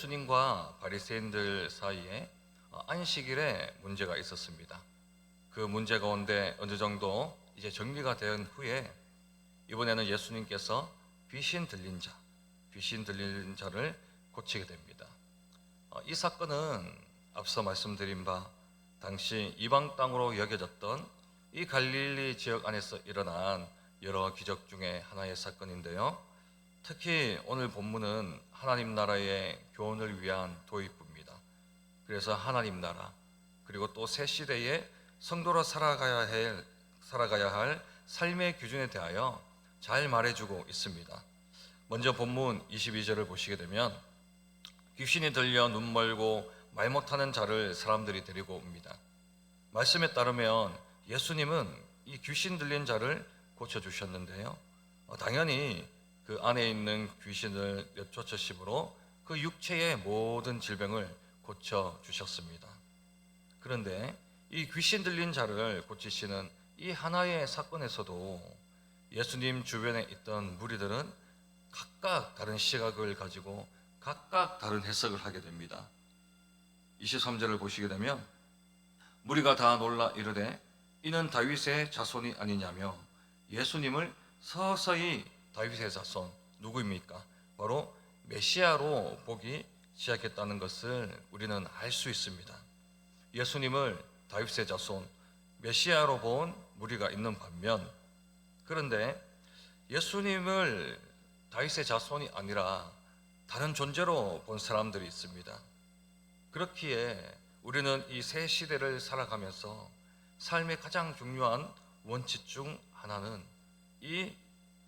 예수님과 바리새인들 사이에 안식일에 문제가 있었습니다. 그 문제 가운데 어느 정도 이제 정리가 된 후에 이번에는 예수님께서 귀신 들린 자를 고치게 됩니다. 이 사건은 앞서 말씀드린 바 당시 이방 땅으로 여겨졌던 이 갈릴리 지역 안에서 일어난 여러 기적 중에 하나의 사건인데요. 특히 오늘 본문은 하나님 나라의 교훈을 위한 도입부입니다. 그래서 하나님 나라 그리고 또 새 시대에 성도로 살아가야 할 삶의 기준에 대하여 잘 말해주고 있습니다. 먼저 본문 22절을 보시게 되면 귀신이 들려 눈 멀고 말 못하는 자를 사람들이 데리고 옵니다. 말씀에 따르면 예수님은 이 귀신 들린 자를 고쳐주셨는데요. 당연히 그 안에 있는 귀신을 내쫓으심으로 그 육체의 모든 질병을 고쳐주셨습니다. 그런데 이 귀신 들린 자를 고치시는 이 하나의 사건에서도 예수님 주변에 있던 무리들은 각각 다른 시각을 가지고 각각 다른 해석을 하게 됩니다. 23절을 보시게 되면 무리가 다 놀라 이르되 이는 다윗의 자손이 아니냐며 예수님을 서서히 다윗의 자손 누구입니까? 바로 메시아로 보기 시작했다는 것을 우리는 알 수 있습니다. 예수님을 다윗의 자손 메시아로 본 무리가 있는 반면 그런데 예수님을 다윗의 자손이 아니라 다른 존재로 본 사람들이 있습니다. 그렇기에 우리는 이 새 시대를 살아가면서 삶의 가장 중요한 원칙 중 하나는 이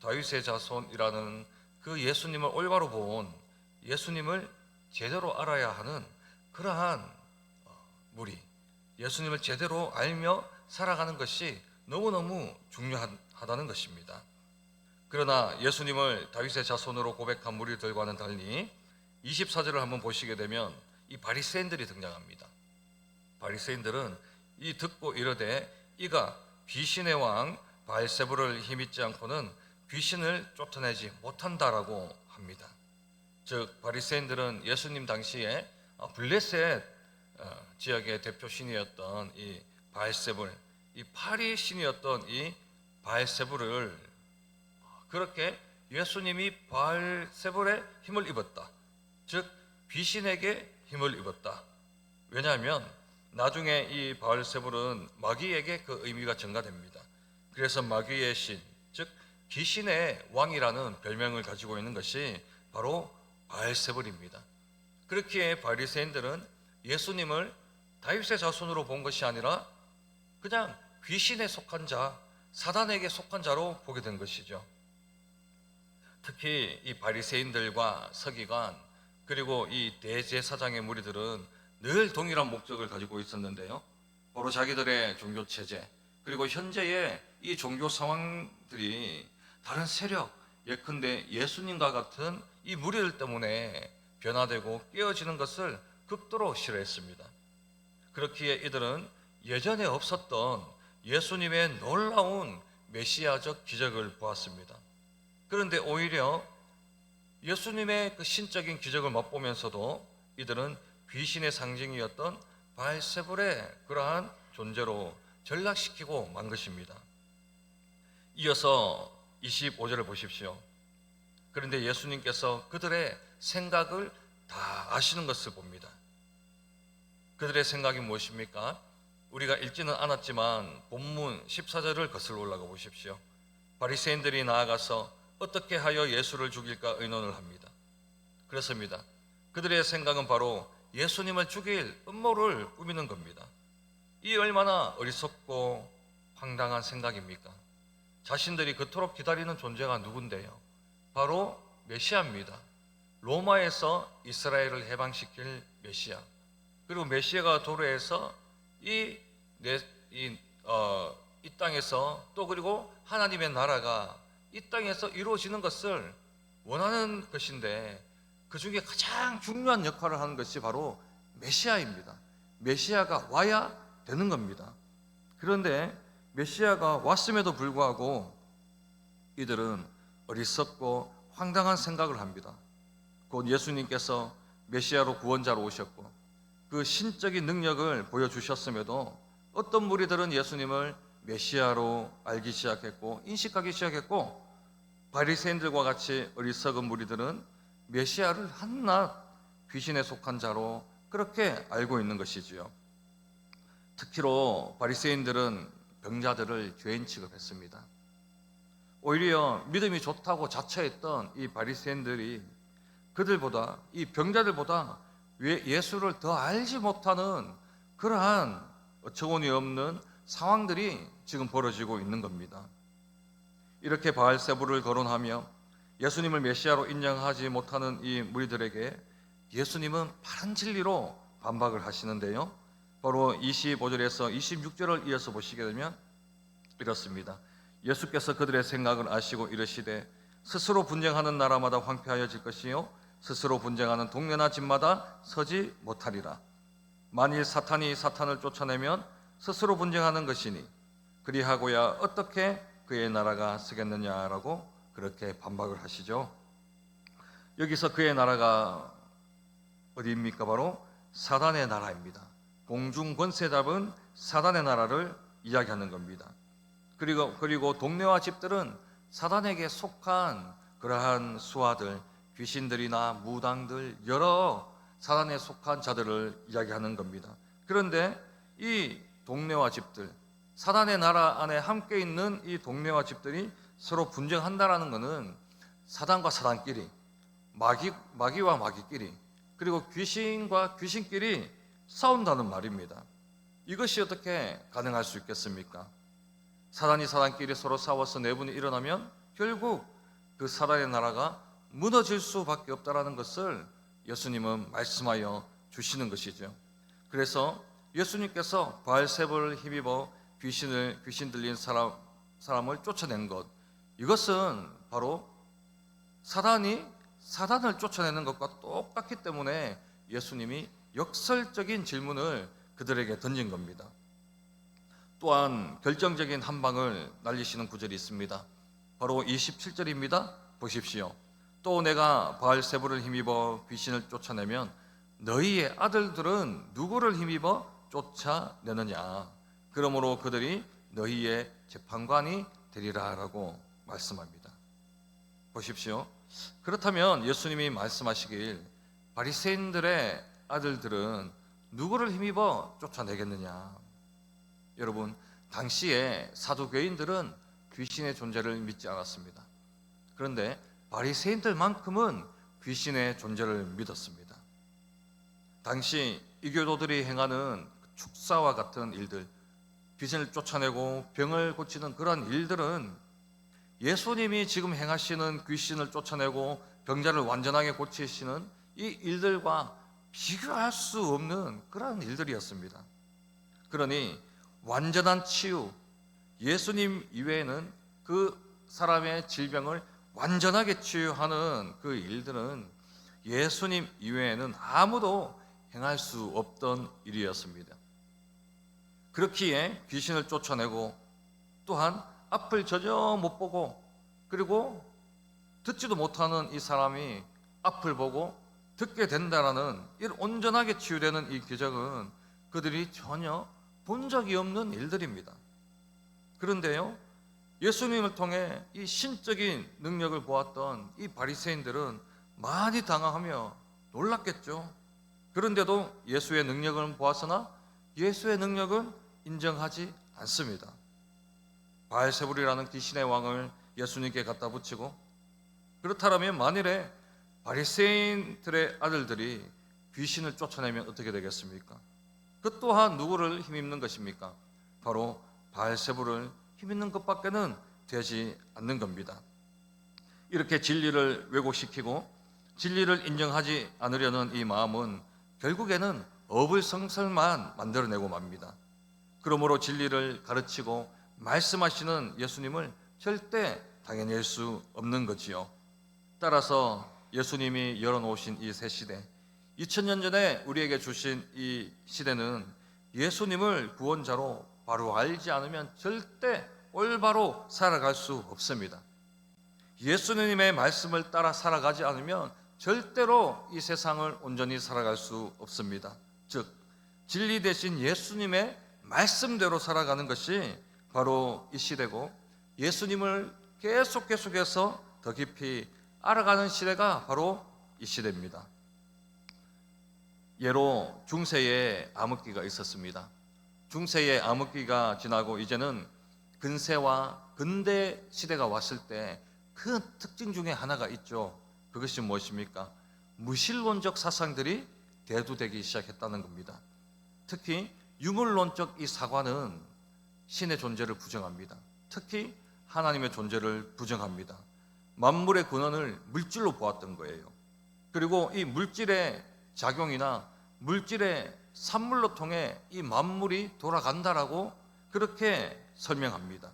다윗의 자손이라는 그 예수님을 올바로 본 예수님을 제대로 알아야 하는 그러한 무리, 예수님을 제대로 알며 살아가는 것이 너무너무 중요하다는 것입니다. 그러나 예수님을 다윗의 자손으로 고백한 무리들과는 달리 24절을 한번 보시게 되면 이 바리새인들이 등장합니다. 바리새인들은 이 듣고 이르되 이가 귀신의 왕 바알세불을 힘입지 않고는 귀신을 쫓아내지 못한다라고 합니다. 즉 바리새인들은 예수님 당시에 블레셋 지역의 대표 신이었던 이 바알세불, 이 파리 신이었던 이 바알세불을 그렇게 예수님이 바알세불의 힘을 입었다. 즉 귀신에게 힘을 입었다. 왜냐하면 나중에 이 바알세불은 마귀에게 그 의미가 전가됩니다. 그래서 마귀의 신, 즉 귀신의 왕이라는 별명을 가지고 있는 것이 바로 바알세불입니다. 그렇기에 바리새인들은 예수님을 다윗의 자손으로 본 것이 아니라 그냥 귀신에 속한 자, 사단에게 속한 자로 보게 된 것이죠. 특히 이 바리새인들과 서기관 그리고 이 대제사장의 무리들은 늘 동일한 목적을 가지고 있었는데요. 바로 자기들의 종교 체제 그리고 현재의 이 종교 상황들이 다른 세력, 예컨대 예수님과 같은 이 무리들 때문에 변화되고 깨어지는 것을 극도로 싫어했습니다. 그렇기에 이들은 예전에 없었던 예수님의 놀라운 메시아적 기적을 보았습니다. 그런데 오히려 예수님의 그 신적인 기적을 맛보면서도 이들은 귀신의 상징이었던 바알세불의 그러한 존재로 전락시키고 만 것입니다. 이어서 25절을 보십시오. 그런데 예수님께서 그들의 생각을 다 아시는 것을 봅니다. 그들의 생각이 무엇입니까? 우리가 읽지는 않았지만 본문 14절을 거슬러 올라가 보십시오. 바리새인들이 나아가서 어떻게 하여 예수를 죽일까 의논을 합니다. 그렇습니다. 그들의 생각은 바로 예수님을 죽일 음모를 꾸미는 겁니다. 이 얼마나 어리석고 황당한 생각입니까? 자신들이 그토록 기다리는 존재가 누군데요? 바로 메시아입니다. 로마에서 이스라엘을 해방시킬 메시아. 그리고 메시아가 도래해서 이 땅에서 또 그리고 하나님의 나라가 이 땅에서 이루어지는 것을 원하는 것인데 그 중에 가장 중요한 역할을 하는 것이 바로 메시아입니다. 메시아가 와야 되는 겁니다. 그런데 메시아가 왔음에도 불구하고 이들은 어리석고 황당한 생각을 합니다. 곧 예수님께서 메시아로 구원자로 오셨고 그 신적인 능력을 보여주셨음에도 어떤 무리들은 예수님을 메시아로 알기 시작했고 인식하기 시작했고, 바리새인들과 같이 어리석은 무리들은 메시아를 한낱 귀신에 속한 자로 그렇게 알고 있는 것이지요. 특히로 바리새인들은 병자들을 죄인 취급했습니다. 오히려 믿음이 좋다고 자처했던 이 바리새인들이 그들보다, 이 병자들보다 예수를 더 알지 못하는 그러한 어처구니 없는 상황들이 지금 벌어지고 있는 겁니다. 이렇게 바알세불을 거론하며 예수님을 메시아로 인정하지 못하는 이 무리들에게 예수님은 바른 진리로 반박을 하시는데요, 바로 25절에서 26절을 이어서 보시게 되면 이렇습니다. 예수께서 그들의 생각을 아시고 이르시되 스스로 분쟁하는 나라마다 황폐하여질 것이요 스스로 분쟁하는 동네나 집마다 서지 못하리라. 만일 사탄이 사탄을 쫓아내면 스스로 분쟁하는 것이니 그리하고야 어떻게 그의 나라가 서겠느냐라고 그렇게 반박을 하시죠. 여기서 그의 나라가 어디입니까? 바로 사단의 나라입니다. 공중 권세 잡은 사단의 나라를 이야기하는 겁니다. 그리고 동네와 집들은 사단에게 속한 그러한 수하들, 귀신들이나 무당들, 여러 사단에 속한 자들을 이야기하는 겁니다. 그런데 이 동네와 집들, 사단의 나라 안에 함께 있는 이 동네와 집들이 서로 분쟁한다라는 것은 사단과 사단끼리, 마귀와 마귀끼리, 그리고 귀신과 귀신끼리 싸운다는 말입니다. 이것이 어떻게 가능할 수 있겠습니까? 사단이 사단끼리 서로 싸워서 내분이 일어나면 결국 그 사단의 나라가 무너질 수밖에 없다라는 것을 예수님은 말씀하여 주시는 것이죠. 그래서 예수님께서 바알세불을 힘입어 귀신 들린 사람을 쫓아낸 것, 이것은 바로 사단이 사단을 쫓아내는 것과 똑같기 때문에 예수님이 역설적인 질문을 그들에게 던진 겁니다. 또한 결정적인 한 방을 날리시는 구절이 있습니다. 바로 27절입니다. 보십시오. 또 내가 바알세불을 힘입어 귀신을 쫓아내면 너희의 아들들은 누구를 힘입어 쫓아내느냐? 그러므로 그들이 너희의 재판관이 되리라라고 말씀합니다. 보십시오. 그렇다면 예수님이 말씀하시길 바리새인들의 아들들은 누구를 힘입어 쫓아내겠느냐? 여러분, 당시에 사두개인들은 귀신의 존재를 믿지 않았습니다. 그런데 바리새인들만큼은 귀신의 존재를 믿었습니다. 당시 이교도들이 행하는 축사와 같은 일들, 귀신을 쫓아내고 병을 고치는 그런 일들은 예수님이 지금 행하시는 귀신을 쫓아내고 병자를 완전하게 고치시는 이 일들과 비교할 수 없는 그런 일들이었습니다. 그러니 완전한 치유, 예수님 이외에는 그 사람의 질병을 완전하게 치유하는 그 일들은 예수님 이외에는 아무도 행할 수 없던 일이었습니다. 그렇기에 귀신을 쫓아내고 또한 앞을 전혀 못 보고 그리고 듣지도 못하는 이 사람이 앞을 보고 듣게 된다라는 이 온전하게 치유되는 이 기적은 그들이 전혀 본 적이 없는 일들입니다. 그런데요, 예수님을 통해 이 신적인 능력을 보았던 이 바리새인들은 많이 당황하며 놀랐겠죠. 그런데도 예수의 능력을 보았으나 예수의 능력은 인정하지 않습니다. 바알세불이라는 귀신의 왕을 예수님께 갖다 붙이고, 그렇다면 만일에 바리새인들의 아들들이 귀신을 쫓아내면 어떻게 되겠습니까? 그 또한 누구를 힘입는 것입니까? 바로 바알세불을 힘입는 것밖에는 되지 않는 겁니다. 이렇게 진리를 왜곡시키고 진리를 인정하지 않으려는 이 마음은 결국에는 어불성설만 만들어내고 맙니다. 그러므로 진리를 가르치고 말씀하시는 예수님을 절대 당해낼 수 없는 거지요. 따라서 예수님이 열어놓으신 이 새 시대, 2000년 전에 우리에게 주신 이 시대는 예수님을 구원자로 바로 알지 않으면 절대 올바로 살아갈 수 없습니다. 예수님의 말씀을 따라 살아가지 않으면 절대로 이 세상을 온전히 살아갈 수 없습니다. 즉 진리 대신 예수님의 말씀대로 살아가는 것이 바로 이 시대고, 예수님을 계속해서 더 깊이 알아가는 시대가 바로 이 시대입니다. 예로 중세에 암흑기가 있었습니다. 중세의 암흑기가 지나고 이제는 근세와 근대 시대가 왔을 때 그 특징 중에 하나가 있죠. 그것이 무엇입니까? 무신론적 사상들이 대두되기 시작했다는 겁니다. 특히 유물론적 이 사관은 신의 존재를 부정합니다. 특히 하나님의 존재를 부정합니다. 만물의 근원을 물질로 보았던 거예요. 그리고 이 물질의 작용이나 물질의 산물로 통해 이 만물이 돌아간다라고 그렇게 설명합니다.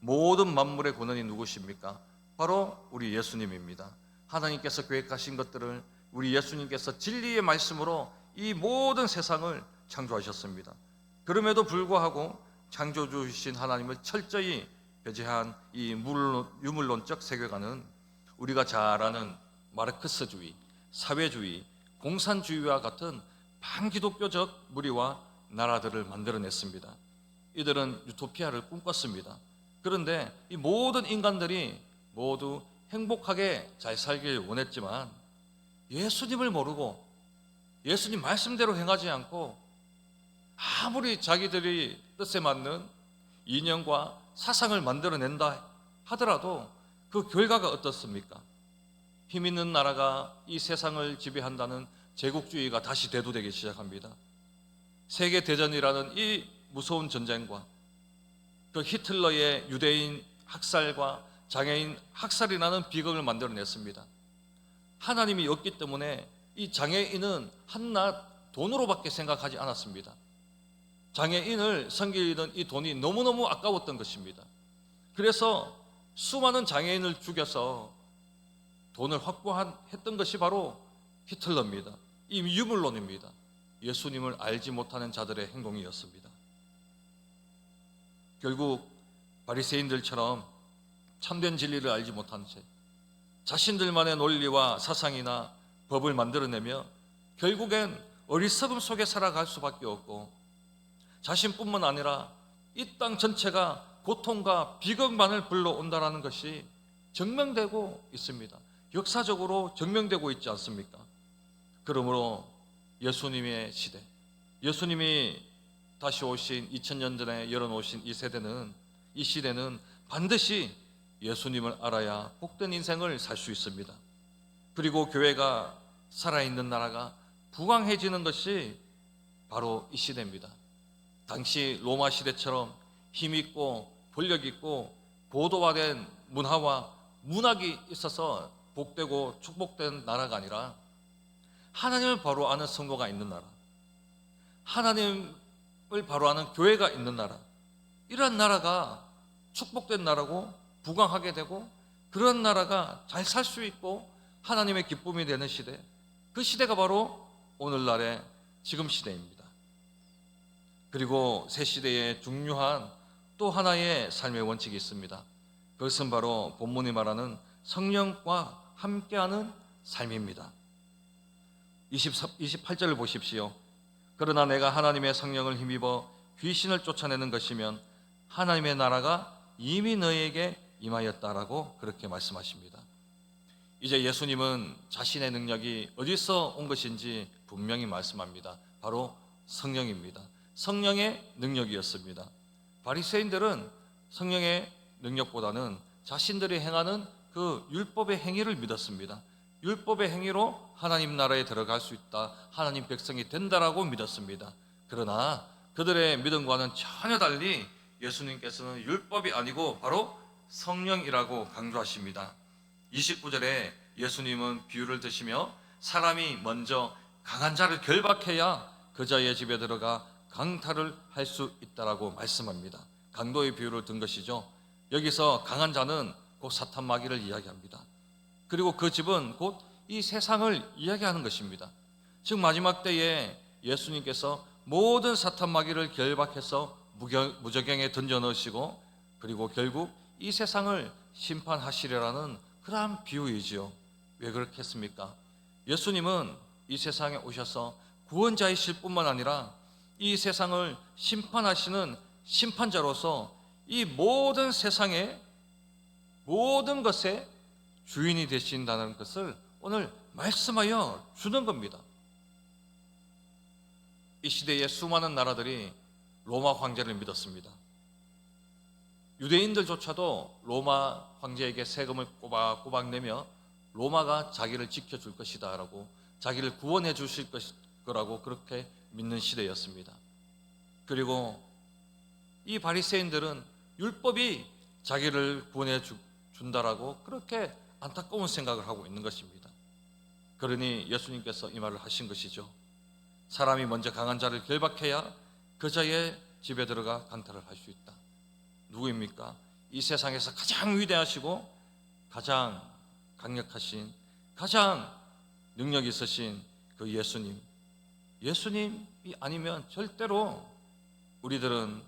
모든 만물의 근원이 누구십니까? 바로 우리 예수님입니다. 하나님께서 계획하신 것들을 우리 예수님께서 진리의 말씀으로 이 모든 세상을 창조하셨습니다. 그럼에도 불구하고 창조주이신 하나님을 철저히 배제한 이 유물론적 세계관은 우리가 잘 아는 마르크스주의, 사회주의, 공산주의와 같은 반기독교적 무리와 나라들을 만들어냈습니다. 이들은 유토피아를 꿈꿨습니다. 그런데 이 모든 인간들이 모두 행복하게 잘 살길 원했지만 예수님을 모르고 예수님 말씀대로 행하지 않고 아무리 자기들이 뜻에 맞는 이념과 사상을 만들어낸다 하더라도 그 결과가 어떻습니까? 힘 있는 나라가 이 세상을 지배한다는 제국주의가 다시 대두되기 시작합니다. 세계대전이라는 이 무서운 전쟁과 그 히틀러의 유대인 학살과 장애인 학살이라는 비극을 만들어냈습니다. 하나님이 없기 때문에 이 장애인은 한낱 돈으로밖에 생각하지 않았습니다. 장애인을 섬기는 이 돈이 너무너무 아까웠던 것입니다. 그래서 수많은 장애인을 죽여서 돈을 확보했던 것이 바로 히틀러입니다. 이 유물론입니다. 예수님을 알지 못하는 자들의 행동이었습니다. 결국 바리새인들처럼 참된 진리를 알지 못한 채 자신들만의 논리와 사상이나 법을 만들어내며 결국엔 어리석음 속에 살아갈 수밖에 없고, 자신뿐만 아니라 이 땅 전체가 고통과 비극만을 불러온다는 것이 증명되고 있습니다. 역사적으로 증명되고 있지 않습니까? 그러므로 예수님의 시대, 예수님이 다시 오신 2000년 전에 열어놓으신 이 시대는 반드시 예수님을 알아야 복된 인생을 살 수 있습니다. 그리고 교회가 살아있는 나라가 부강해지는 것이 바로 이 시대입니다. 당시 로마 시대처럼 힘있고 권력있고 고도화된 문화와 문학이 있어서 복되고 축복된 나라가 아니라 하나님을 바로 아는 성도가 있는 나라, 하나님을 바로 아는 교회가 있는 나라, 이런 나라가 축복된 나라고 부강하게 되고 그런 나라가 잘 살 수 있고 하나님의 기쁨이 되는 시대, 그 시대가 바로 오늘날의 지금 시대입니다. 그리고 새 시대에 중요한 또 하나의 삶의 원칙이 있습니다. 그것은 바로 본문이 말하는 성령과 함께하는 삶입니다. 28절을 보십시오. 그러나 내가 하나님의 성령을 힘입어 귀신을 쫓아내는 것이면 하나님의 나라가 이미 너희에게 임하였다라고 그렇게 말씀하십니다. 이제 예수님은 자신의 능력이 어디서 온 것인지 분명히 말씀합니다. 바로 성령입니다. 성령의 능력이었습니다. 바리새인들은 성령의 능력보다는 자신들이 행하는 그 율법의 행위를 믿었습니다. 율법의 행위로 하나님 나라에 들어갈 수 있다, 하나님 백성이 된다라고 믿었습니다. 그러나 그들의 믿음과는 전혀 달리 예수님께서는 율법이 아니고 바로 성령이라고 강조하십니다. 29절에 예수님은 비유를 드시며 사람이 먼저 강한 자를 결박해야 그 자의 집에 들어가 강탈을 할 수 있다라고 말씀합니다. 강도의 비유를 든 것이죠. 여기서 강한 자는 곧 사탄 마귀를 이야기합니다. 그리고 그 집은 곧 이 세상을 이야기하는 것입니다. 즉 마지막 때에 예수님께서 모든 사탄 마귀를 결박해서 무저갱에 던져 넣으시고 그리고 결국 이 세상을 심판하시리라는 그러한 비유이지요. 왜 그렇게 했습니까? 예수님은 이 세상에 오셔서 구원자이실 뿐만 아니라 이 세상을 심판하시는 심판자로서 이 모든 세상의 모든 것의 주인이 되신다는 것을 오늘 말씀하여 주는 겁니다. 이 시대의 수많은 나라들이 로마 황제를 믿었습니다. 유대인들조차도 로마 황제에게 세금을 꼬박꼬박 내며 로마가 자기를 지켜줄 것이다 라고, 자기를 구원해 주실 거라고 그렇게 믿는 시대였습니다. 그리고 이 바리새인들은 율법이 자기를 구원해 준다라고 그렇게 안타까운 생각을 하고 있는 것입니다. 그러니 예수님께서 이 말을 하신 것이죠. 사람이 먼저 강한 자를 결박해야 그 자의 집에 들어가 강탈을 할 수 있다. 누구입니까? 이 세상에서 가장 위대하시고 가장 강력하신, 가장 능력 있으신 그 예수님. 예수님이 아니면 절대로 우리들은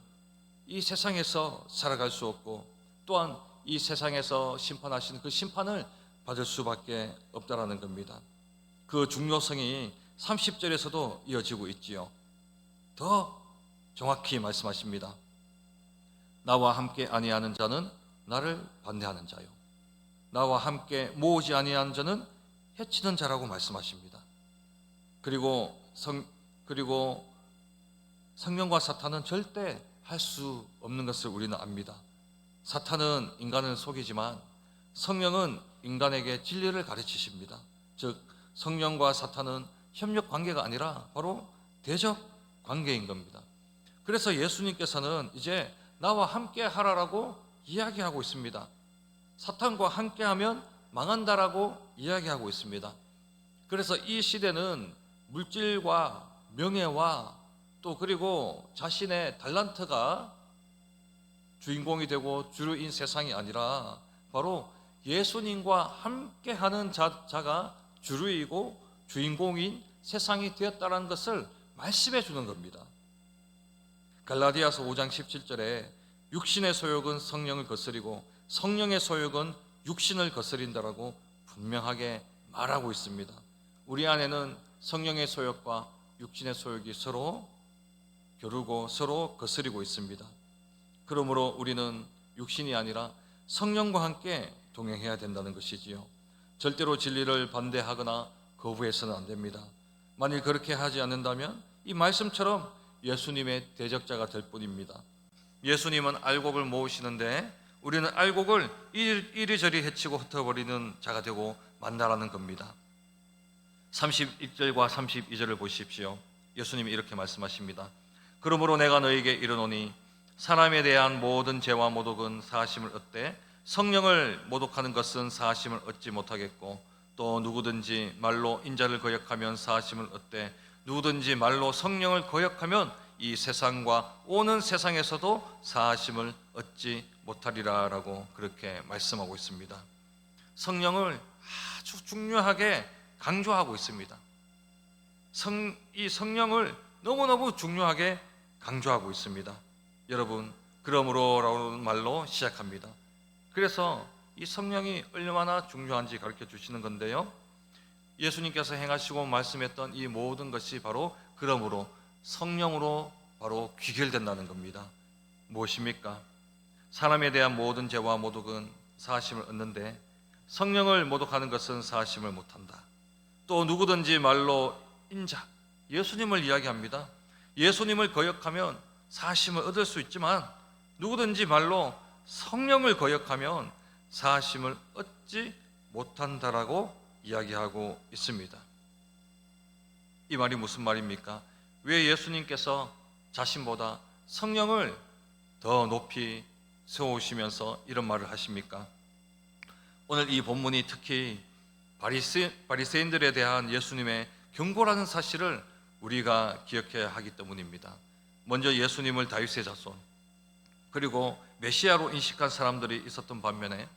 이 세상에서 살아갈 수 없고, 또한 이 세상에서 심판하시는 그 심판을 받을 수밖에 없다라는 겁니다. 그 중요성이 30절에서도 이어지고 있지요. 더 정확히 말씀하십니다. 나와 함께 아니하는 자는 나를 반대하는 자요, 나와 함께 모으지 아니하는 자는 해치는 자라고 말씀하십니다. 그리고 성령과 사탄은 절대 할 수 없는 것을 우리는 압니다. 사탄은 인간을 속이지만 성령은 인간에게 진리를 가르치십니다. 즉 성령과 사탄은 협력 관계가 아니라 바로 대적 관계인 겁니다. 그래서 예수님께서는 이제 나와 함께 하라라고 이야기하고 있습니다. 사탄과 함께하면 망한다라고 이야기하고 있습니다. 그래서 이 시대는 물질과 명예와 또 그리고 자신의 달란트가 주인공이 되고 주류인 세상이 아니라 바로 예수님과 함께하는 자가 주류이고 주인공인 세상이 되었다는 것을 말씀해 주는 겁니다. 갈라디아서 5장 17절에 육신의 소욕은 성령을 거스리고 성령의 소욕은 육신을 거스린다라고 분명하게 말하고 있습니다. 우리 안에는 성령의 소욕과 육신의 소욕이 서로 겨루고 서로 거스리고 있습니다. 그러므로 우리는 육신이 아니라 성령과 함께 동행해야 된다는 것이지요. 절대로 진리를 반대하거나 거부해서는 안 됩니다. 만일 그렇게 하지 않는다면 이 말씀처럼 예수님의 대적자가 될 뿐입니다. 예수님은 알곡을 모으시는데 우리는 알곡을 이리저리 해치고 흩어버리는 자가 되고 만나라는 겁니다. 31절과 32절을 보십시오. 예수님이 이렇게 말씀하십니다. 그러므로 내가 너에게 이르노니 사람에 대한 모든 죄와 모독은 사하심을 얻되 성령을 모독하는 것은 사하심을 얻지 못하겠고, 또 누구든지 말로 인자를 거역하면 사하심을 얻되 누구든지 말로 성령을 거역하면 이 세상과 오는 세상에서도 사하심을 얻지 못하리라 라고 그렇게 말씀하고 있습니다. 성령을 아주 중요하게 강조하고 있습니다. 이 성령을 너무너무 중요하게 강조하고 있습니다. 여러분, 그러므로라는 말로 시작합니다. 그래서 이 성령이 얼마나 중요한지 가르쳐 주시는 건데요, 예수님께서 행하시고 말씀했던 이 모든 것이 바로 그러므로 성령으로 바로 귀결된다는 겁니다. 무엇입니까? 사람에 대한 모든 죄와 모독은 사하심을 얻는데 성령을 모독하는 것은 사하심을 못한다. 또 누구든지 말로 인자, 예수님을 이야기합니다. 예수님을 거역하면 사하심을 얻을 수 있지만 누구든지 말로 성령을 거역하면 사하심을 얻지 못한다라고 이야기하고 있습니다. 이 말이 무슨 말입니까? 왜 예수님께서 자신보다 성령을 더 높이 세우시면서 이런 말을 하십니까? 오늘 이 본문이 특히 바리새인들에 대한 예수님의 경고라는 사실을 우리가 기억해야 하기 때문입니다. 먼저 예수님을 다윗의 자손 그리고 메시아로 인식한 사람들이 있었던 반면에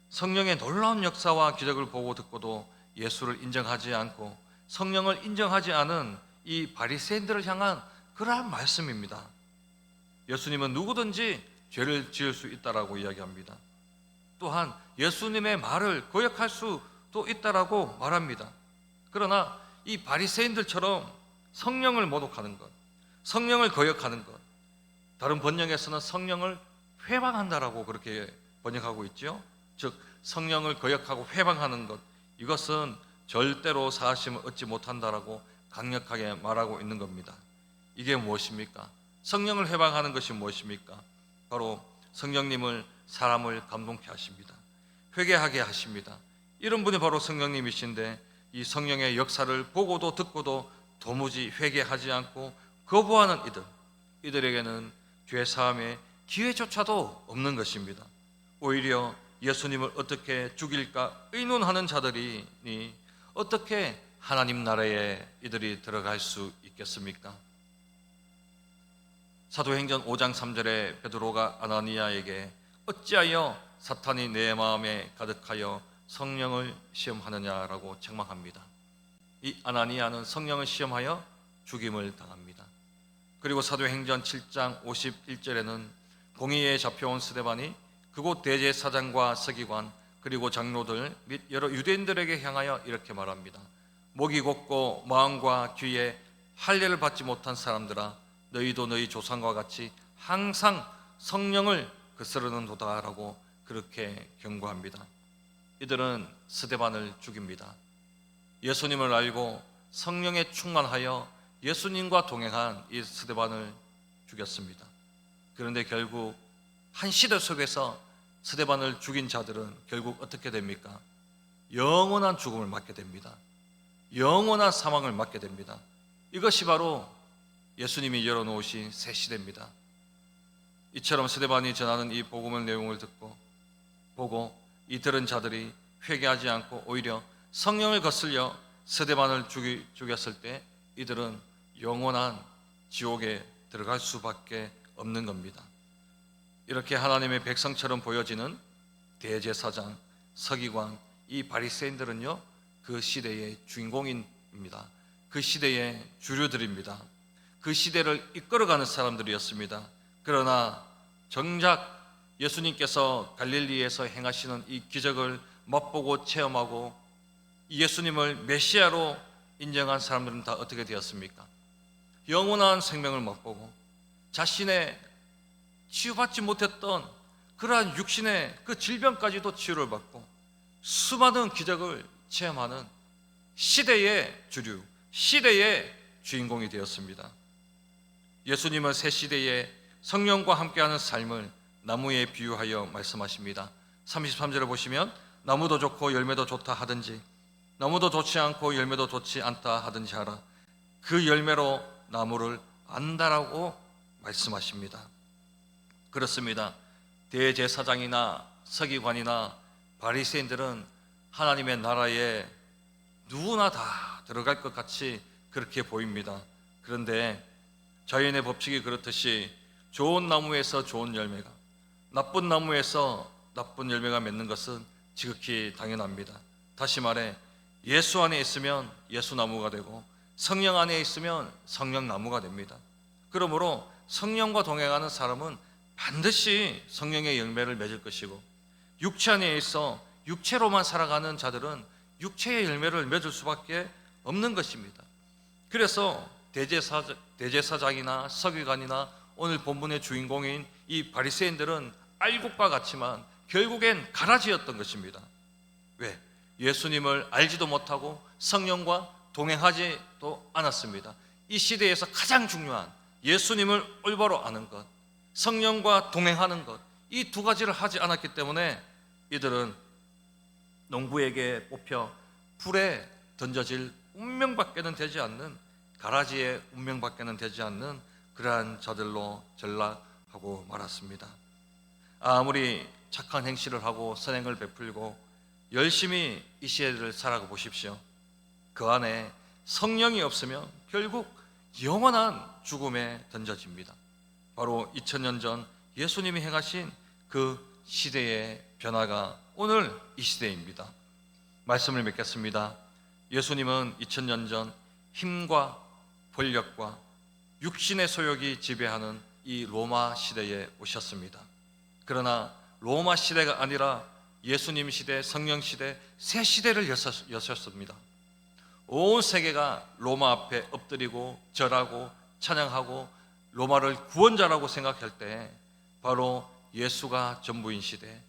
성령의 놀라운 역사와 기적을 보고 듣고도 예수를 인정하지 않고 성령을 인정하지 않은 이 바리새인들을 향한 그러한 말씀입니다. 예수님은 누구든지 죄를 지을 수 있다라고 이야기합니다. 또한 예수님의 말을 거역할 수 또 있다라고 말합니다. 그러나 이 바리새인들처럼 성령을 모독하는 것, 성령을 거역하는 것, 다른 번역에서는 성령을 회방한다라고 그렇게 번역하고 있죠. 즉 성령을 거역하고 회방하는 것, 이것은 절대로 사하심을 얻지 못한다라고 강력하게 말하고 있는 겁니다. 이게 무엇입니까? 성령을 회방하는 것이 무엇입니까? 바로 성령님을, 사람을 감동케 하십니다. 회개하게 하십니다. 이런 분이 바로 성령님이신데, 이 성령의 역사를 보고도 듣고도 도무지 회개하지 않고 거부하는 이들에게는 죄 사함의 기회조차도 없는 것입니다. 오히려 예수님을 어떻게 죽일까 의논하는 자들이 어떻게 하나님 나라에 이들이 들어갈 수 있겠습니까? 사도행전 5장 3절에 베드로가 아나니아에게 어찌하여 사탄이 내 마음에 가득하여 성령을 시험하느냐라고 책망합니다. 이 아나니아는 성령을 시험하여 죽임을 당합니다. 그리고 사도행전 7장 51절에는 공의에 잡혀온 스데반이 그곳 대제사장과 서기관 그리고 장로들 및 여러 유대인들에게 향하여 이렇게 말합니다. 목이 곧고 마음과 귀에 할례를 받지 못한 사람들아, 너희도 너희 조상과 같이 항상 성령을 거스르는도다라고 그렇게 경고합니다. 이들은 스데반을 죽입니다. 예수님을 알고 성령에 충만하여 예수님과 동행한 이 스데반을 죽였습니다. 그런데 결국 한 시대 속에서 스데반을 죽인 자들은 결국 어떻게 됩니까? 영원한 죽음을 맞게 됩니다. 영원한 사망을 맞게 됩니다. 이것이 바로 예수님이 열어놓으신 새 시대입니다. 이처럼 스데반이 전하는 이 복음의 내용을 듣고 보고 이 들은 자들이 회개하지 않고 오히려 성령을 거슬려 스데반을 죽였을 때 이들은 영원한 지옥에 들어갈 수밖에 없는 겁니다. 이렇게 하나님의 백성처럼 보여지는 대제사장, 서기관, 이 바리새인들은요, 그 시대의 주인공입니다. 그 시대의 주류들입니다. 그 시대를 이끌어가는 사람들이었습니다. 그러나 정작 예수님께서 갈릴리에서 행하시는 이 기적을 맛보고 체험하고 예수님을 메시아로 인정한 사람들은 다 어떻게 되었습니까? 영원한 생명을 맛보고 자신의 치유받지 못했던 그러한 육신의 그 질병까지도 치유를 받고 수많은 기적을 체험하는 시대의 주류, 시대의 주인공이 되었습니다. 예수님은 새 시대에 성령과 함께하는 삶을 나무에 비유하여 말씀하십니다. 33절을 보시면 나무도 좋고 열매도 좋다 하든지 나무도 좋지 않고 열매도 좋지 않다 하든지 하라. 그 열매로 나무를 안다라고 말씀하십니다. 그렇습니다. 대제사장이나 서기관이나 바리새인들은 하나님의 나라에 누구나 다 들어갈 것 같이 그렇게 보입니다. 그런데 자연의 법칙이 그렇듯이 좋은 나무에서 좋은 열매가, 나쁜 나무에서 나쁜 열매가 맺는 것은 지극히 당연합니다. 다시 말해 예수 안에 있으면 예수나무가 되고 성령 안에 있으면 성령나무가 됩니다. 그러므로 성령과 동행하는 사람은 반드시 성령의 열매를 맺을 것이고, 육체 안에 있어 육체로만 살아가는 자들은 육체의 열매를 맺을 수밖에 없는 것입니다. 그래서 대제사장이나 서기관이나 오늘 본문의 주인공인 이 바리새인들은 알곡과 같지만 결국엔 가라지였던 것입니다. 왜? 예수님을 알지도 못하고 성령과 동행하지도 않았습니다. 이 시대에서 가장 중요한 예수님을 올바로 아는 것, 성령과 동행하는 것, 이 두 가지를 하지 않았기 때문에 이들은 농부에게 뽑혀 불에 던져질 운명밖에는 되지 않는, 가라지의 운명밖에는 되지 않는 그러한 자들로 전락하고 말았습니다. 아무리 착한 행실을 하고 선행을 베풀고 열심히 이 시대를 살아가 보십시오. 그 안에 성령이 없으면 결국 영원한 죽음에 던져집니다. 바로 2000년 전 예수님이 행하신 그 시대의 변화가 오늘 이 시대입니다. 말씀을 맺겠습니다. 예수님은 2000년 전 힘과 권력과 육신의 소욕이 지배하는 이 로마 시대에 오셨습니다. 그러나 로마 시대가 아니라 예수님 시대, 성령 시대, 새 시대를 여셨습니다. 온 세계가 로마 앞에 엎드리고 절하고 찬양하고 로마를 구원자라고 생각할 때 바로 예수가 전부인 시대,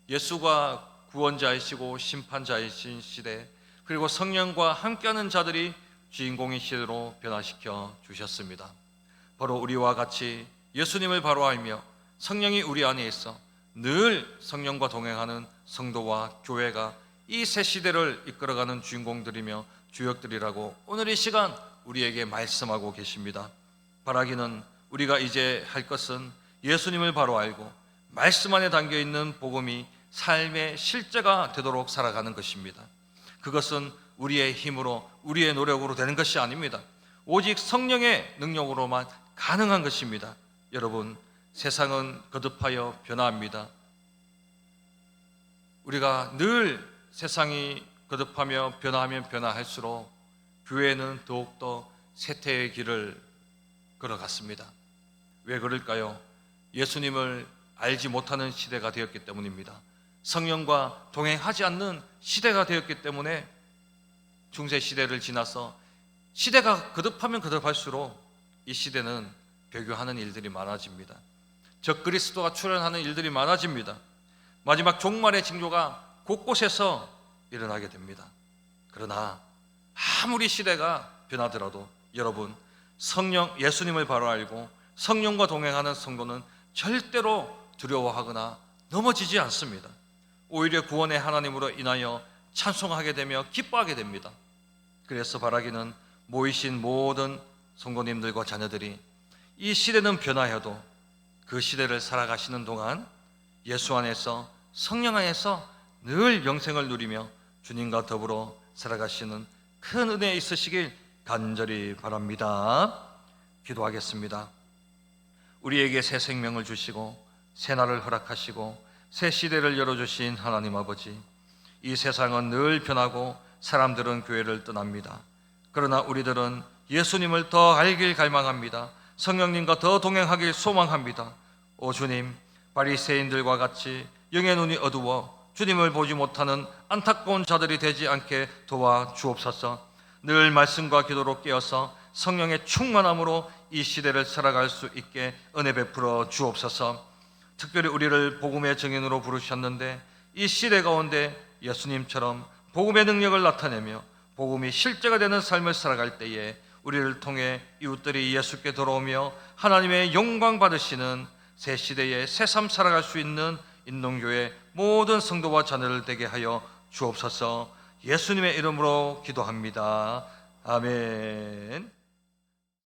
예수가 구원자이시고 심판자이신 시대, 그리고 성령과 함께하는 자들이 주인공인 시대로 변화시켜 주셨습니다. 바로 우리와 같이 예수님을 바로 알며 성령이 우리 안에 있어 늘 성령과 동행하는 성도와 교회가 이 새 시대를 이끌어가는 주인공들이며 주역들이라고 오늘 이 시간 우리에게 말씀하고 계십니다. 바라기는 우리가 이제 할 것은 예수님을 바로 알고 말씀 안에 담겨있는 복음이 삶의 실제가 되도록 살아가는 것입니다. 그것은 우리의 힘으로 우리의 노력으로 되는 것이 아닙니다. 오직 성령의 능력으로만 가능한 것입니다. 여러분, 세상은 거듭하여 변화합니다. 우리가 늘 세상이 거듭하며 변화하면 변화할수록 교회는 더욱더 쇠퇴의 길을 걸어갔습니다. 왜 그럴까요? 예수님을 알지 못하는 시대가 되었기 때문입니다. 성령과 동행하지 않는 시대가 되었기 때문에 중세 시대를 지나서 시대가 거듭하면 거듭할수록 이 시대는 배교하는 일들이 많아집니다. 적그리스도가 출현하는 일들이 많아집니다. 마지막 종말의 징조가 곳곳에서 일어나게 됩니다. 그러나 아무리 시대가 변하더라도 여러분, 성령 예수님을 바로 알고 성령과 동행하는 성도는 절대로 두려워하거나 넘어지지 않습니다. 오히려 구원의 하나님으로 인하여 찬송하게 되며 기뻐하게 됩니다. 그래서 바라기는 모이신 모든 성도님들과 자녀들이 이 시대는 변화해도 그 시대를 살아가시는 동안 예수 안에서 성령 안에서 늘 영생을 누리며 주님과 더불어 살아가시는 큰 은혜 있으시길 간절히 바랍니다. 기도하겠습니다. 우리에게 새 생명을 주시고 새 날을 허락하시고 새 시대를 열어주신 하나님 아버지, 이 세상은 늘 변하고 사람들은 교회를 떠납니다. 그러나 우리들은 예수님을 더 알길 갈망합니다. 성령님과 더 동행하길 소망합니다. 오 주님, 바리새인들과 같이 영의 눈이 어두워 주님을 보지 못하는 안타까운 자들이 되지 않게 도와 주옵소서. 늘 말씀과 기도로 깨어서 성령의 충만함으로 이 시대를 살아갈 수 있게 은혜 베풀어 주옵소서. 특별히 우리를 복음의 증인으로 부르셨는데 이 시대 가운데 예수님처럼 복음의 능력을 나타내며 복음이 실제가 되는 삶을 살아갈 때에 우리를 통해 이웃들이 예수께 돌아오며 하나님의 영광 받으시는 새 시대의 새삼 살아갈 수 있는 인동교회 모든 성도와 자녀를 되게 하여 주옵소서. 예수님의 이름으로 기도합니다. 아멘.